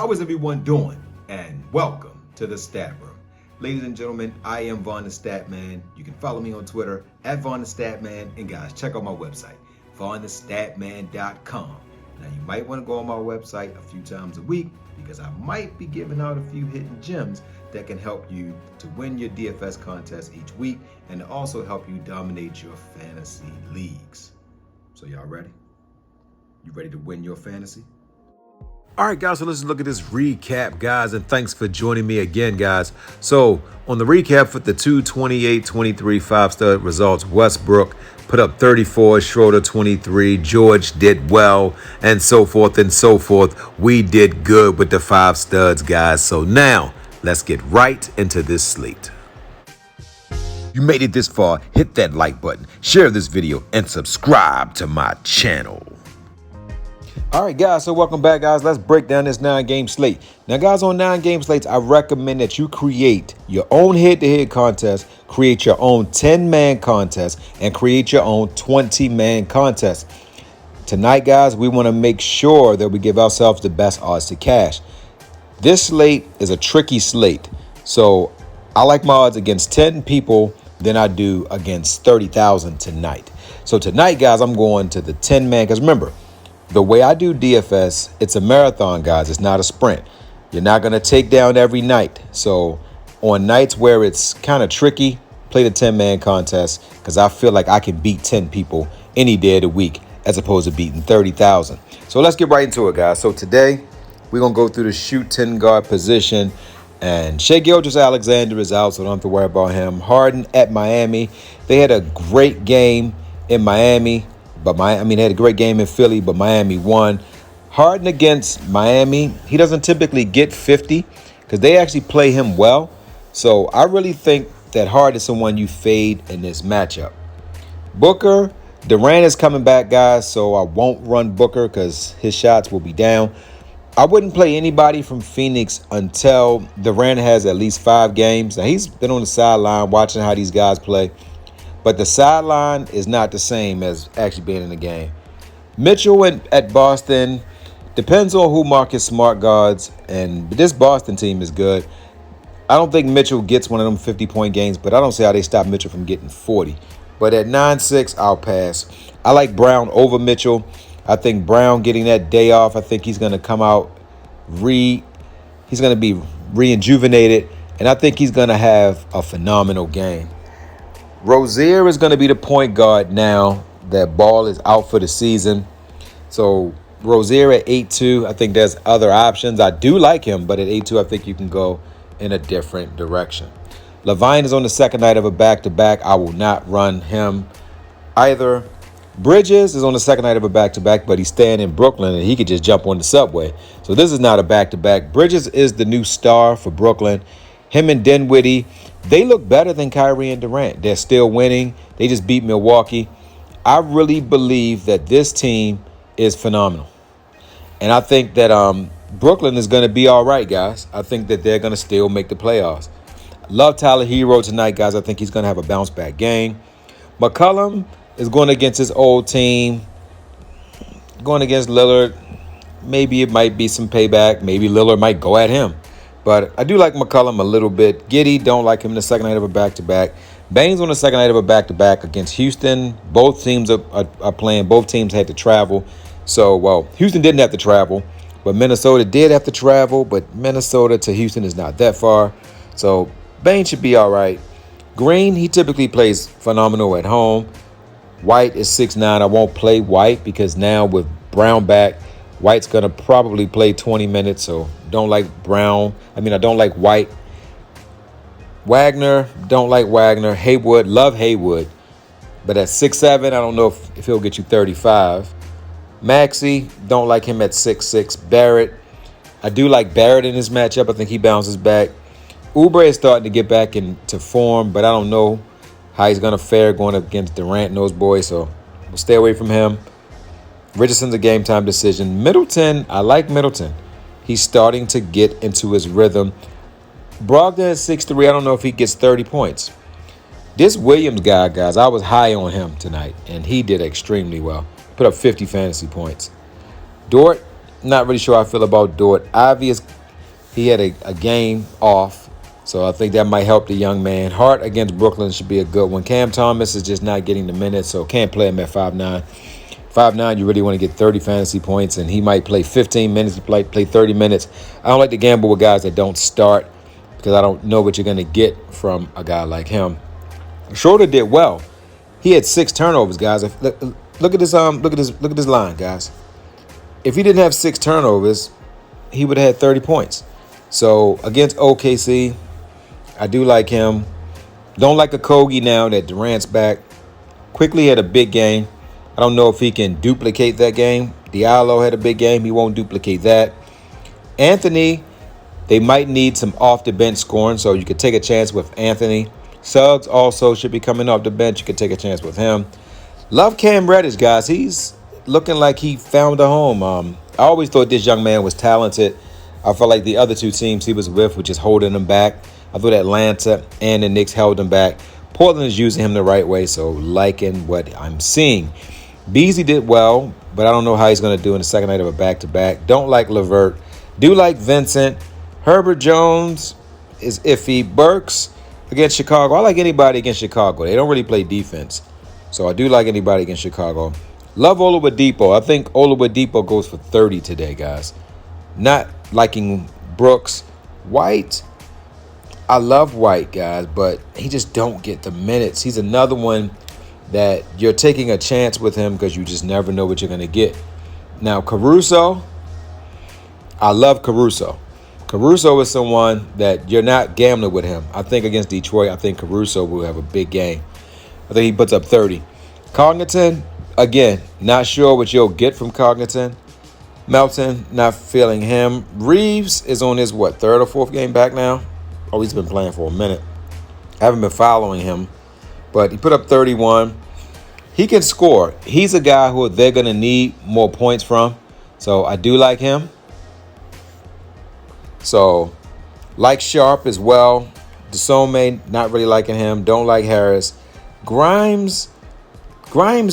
How is everyone doing? And welcome to the Stat Room. Ladies and gentlemen, I am VonnTheStatman. You can follow me on Twitter at VonnTheStatman. And guys, check out my website, VonnTheStatman.com. Now, you might want to go on my website a few times a week because I might be giving out a few hidden gems that can help you to win your DFS contest each week and also help you dominate your fantasy leagues. So y'all ready? You ready to win your fantasy? All right, guys, so let's look at this recap, guys, and thanks for joining me again, guys. So on the recap for the 228-23 5-stud results, Westbrook put up 34, Schroeder 23, George did well, and so forth and so forth. We did good with the 5 studs, guys. So now let's get right into this slate. You made it this far, hit that like button, share this video, and subscribe to my channel. All right, guys, so welcome back, guys. Let's break down this 9-game slate. Now, guys, on 9-game slates, I recommend that you create your own head-to-head contest, create your own 10-man contest, and create your own 20-man contest. Tonight, guys, we want to make sure that we give ourselves the best odds to cash. This slate is a tricky slate, so I like my odds against 10 people than I do against 30,000 tonight. So tonight, guys, I'm going to the 10-man, because remember, the way I do DFS, it's a marathon, guys. It's not a sprint. You're not going to take down every night. So on nights where it's kind of tricky, play the 10-man contest because I feel like I can beat 10 people any day of the week as opposed to beating 30,000. So let's get right into it, guys. So today we're going to go through the shoot 10 guard position. And Shai Gilgeous-Alexander is out, so don't have to worry about him. Harden at Miami. They had a great game in Miami. But they had a great game in Philly, but Miami won. Harden against Miami, he doesn't typically get 50 because they actually play him well. So I really think that Harden is someone you fade in this matchup. Booker, Durant is coming back, guys, so I won't run Booker because his shots will be down. I wouldn't play anybody from Phoenix until Durant has at least 5 games. Now, he's been on the sideline watching how these guys play. But the sideline is not the same as actually being in the game. Mitchell at Boston depends on who Marcus Smart guards, and this Boston team is good. I don't think Mitchell gets one of them 50-point games, but I don't see how they stop Mitchell from getting 40. But at 9-6, I'll pass. I like Brown over Mitchell. I think Brown getting that day off, I think he's going to come out he's going to be rejuvenated, and I think he's going to have a phenomenal game. Rozier is going to be the point guard now that Ball is out for the season. So Rozier at 8-2, I think there's other options. I do like him, but at 8-2, I think you can go in a different direction. Levine is on the second night of a back-to-back. I will not run him either. Bridges is on the second night of a back-to-back, but he's staying in Brooklyn, and he could just jump on the subway. So this is not a back-to-back. Bridges is the new star for Brooklyn. Him and Dinwiddie, they look better than Kyrie and Durant. They're still winning. They just beat Milwaukee. I really believe that this team is phenomenal. And I think that Brooklyn is going to be all right, guys. I think that they're going to still make the playoffs. Love Tyler Hero tonight, guys. I think he's going to have a bounce-back game. McCollum is going against his old team, going against Lillard. Maybe it might be some payback. Maybe Lillard might go at him. But I do like McCollum a little bit. Giddey, don't like him in the second night of a back-to-back. Baines on the second night of a back-to-back against Houston. Both teams are playing. Both teams had to travel. So, well, Houston didn't have to travel, but Minnesota did have to travel. But Minnesota to Houston is not that far. So Baines should be all right. Green, he typically plays phenomenal at home. White is 6'9". I won't play White because now with Brown back, White's going to probably play 20 minutes, so don't like Brown. I don't like White. Wagner, don't like Wagner. Haywood, love Haywood. But at 6'7", I don't know if he'll get you 35. Maxey, don't like him at 6'6". Barrett, I do like Barrett in this matchup. I think he bounces back. Oubre is starting to get back into form, but I don't know how he's going to fare going up against Durant and those boys, so we'll stay away from him. Richardson's a game-time decision. Middleton, I like Middleton. He's starting to get into his rhythm. Brogdon at 6'3", I don't know if he gets 30 points. This Williams guy, guys, I was high on him tonight, and he did extremely well. Put up 50 fantasy points. Dort, not really sure how I feel about Dort. Ivy is He had a game off, so I think that might help the young man. Hart against Brooklyn should be a good one. Cam Thomas is just not getting the minutes, so can't play him at 5'9". 5'9", you really want to get 30 fantasy points, and he might play 15 minutes, he play 30 minutes. I don't like to gamble with guys that don't start because I don't know what you're going to get from a guy like him. Schroeder did well. He had 6 turnovers, guys. Look at this line, guys. If he didn't have 6 turnovers, he would have had 30 points. So against OKC, I do like him. Don't like Okogie now that Durant's back. Quickly had a big game. I don't know if he can duplicate that game. Diallo had a big game. He won't duplicate that. Anthony, they might need some off the bench scoring, so you could take a chance with Anthony. Suggs also should be coming off the bench. You could take a chance with him. Love Cam Reddish, guys. He's looking like he found a home. I always thought this young man was talented. I felt like the other 2 teams he was with were just holding him back. I thought Atlanta and the Knicks held him back. Portland is using him the right way, so liking what I'm seeing. Beasley did well, but I don't know how he's going to do in the second night of a back-to-back. Don't like LeVert. Do like Vincent. Herbert Jones is iffy. Burks against Chicago. I like anybody against Chicago. They don't really play defense, so I do like anybody against Chicago. Love Oladipo. I think Oladipo goes for 30 today, guys. Not liking Brooks. White, I love White, guys, but he just don't get the minutes. He's another one that you're taking a chance with him because you just never know what you're going to get. Now, Caruso, I love Caruso. Caruso is someone that you're not gambling with him. I think against Detroit, I think Caruso will have a big game. I think he puts up 30. Cogniton, again, not sure what you'll get from Cogniton. Melton, not feeling him. Reeves is on his, 3rd or 4th game back now? Oh, he's been playing for a minute. I haven't been following him, but he put up 31. He can score. He's a guy who they're going to need more points from, so I do like him. So, like Sharp as well. DeSome, not really liking him. Don't like Harris. Grimes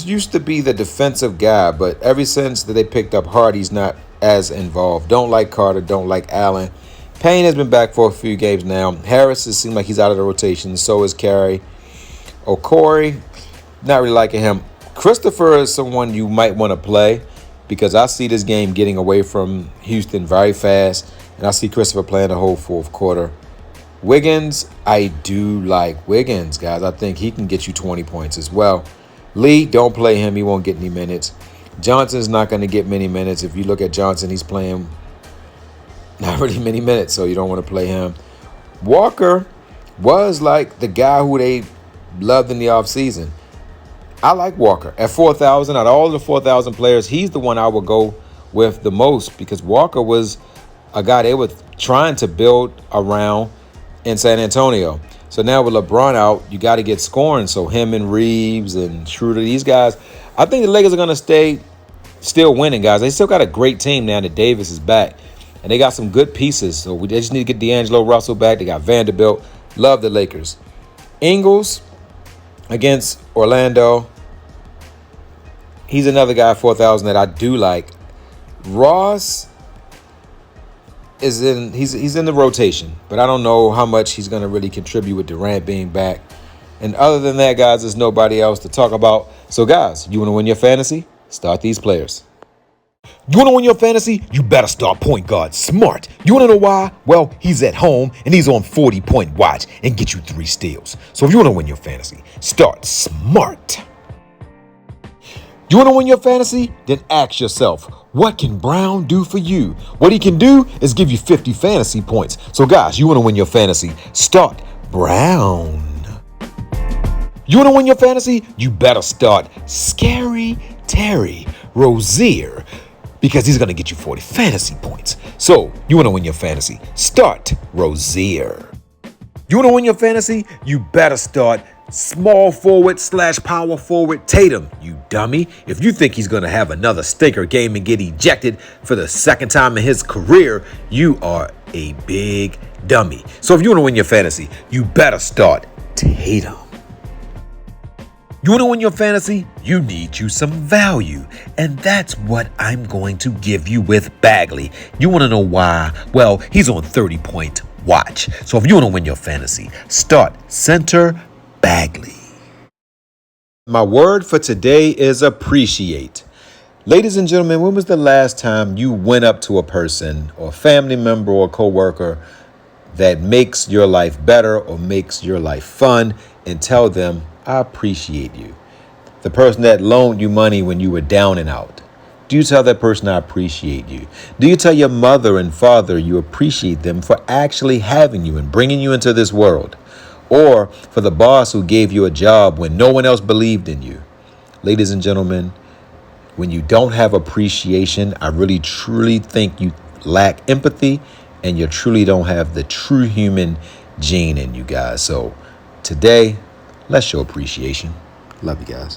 used to be the defensive guy, but ever since that they picked up Hart, he's not as involved. Don't like Carter. Don't like Allen. Payne has been back for a few games now. Harris has seemed like he's out of the rotation. So is Carey. Okori, not really liking him. Christopher is someone you might want to play because I see this game getting away from Houston very fast, and I see Christopher playing the whole 4th quarter. Wiggins, I do like Wiggins, guys. I think he can get you 20 points as well. Lee, don't play him. He won't get any minutes. Johnson's not going to get many minutes. If you look at Johnson, he's playing not really many minutes, so you don't want to play him. Walker was like the guy who they loved in the offseason. I like Walker. At 4,000, out of all the 4,000 players, he's the one I would go with the most because Walker was a guy they were trying to build around in San Antonio. So now with LeBron out, you got to get scoring. So him and Reeves and Schroeder, these guys, I think the Lakers are going to stay still winning, guys. They still got a great team now that Davis is back. And they got some good pieces. So they just need to get D'Angelo Russell back. They got Vanderbilt. Love the Lakers. Ingles against Orlando. He's another guy, 4,000, that I do like. Ross is he's in the rotation, but I don't know how much he's going to really contribute with Durant being back. And other than that, guys, there's nobody else to talk about. So, guys, you want to win your fantasy? Start these players. You want to win your fantasy? You better start point guard Smart. You want to know why? Well, he's at home and he's on 40-point watch and get you 3 steals. So if you want to win your fantasy, start Smart. You want to win your fantasy? Then ask yourself, what can Brown do for you? What he can do is give you 50 fantasy points. So guys, you want to win your fantasy? Start Brown. You want to win your fantasy? You better start Scary Terry Rozier, because he's going to get you 40 fantasy points. So, you want to win your fantasy? Start Rozier. You want to win your fantasy? You better start small forward / power forward Tatum, you dummy. If you think he's going to have another stinker game and get ejected for the second time in his career, you are a big dummy. So, if you want to win your fantasy, you better start Tatum. You want to win your fantasy? You need you some value. And that's what I'm going to give you with Bagley. You want to know why? Well, he's on 30-point watch. So if you want to win your fantasy, start center Bagley. My word for today is appreciate. Ladies and gentlemen, when was the last time you went up to a person or a family member or coworker that makes your life better or makes your life fun and tell them, I appreciate you? The person that loaned you money when you were down and out. Do you tell that person, I appreciate you? Do you tell your mother and father you appreciate them for actually having you and bringing you into this world? Or for the boss who gave you a job when no one else believed in you? Ladies and gentlemen, when you don't have appreciation, I really truly think you lack empathy and you truly don't have the true human gene in you guys. So today, let's show appreciation. Love you guys.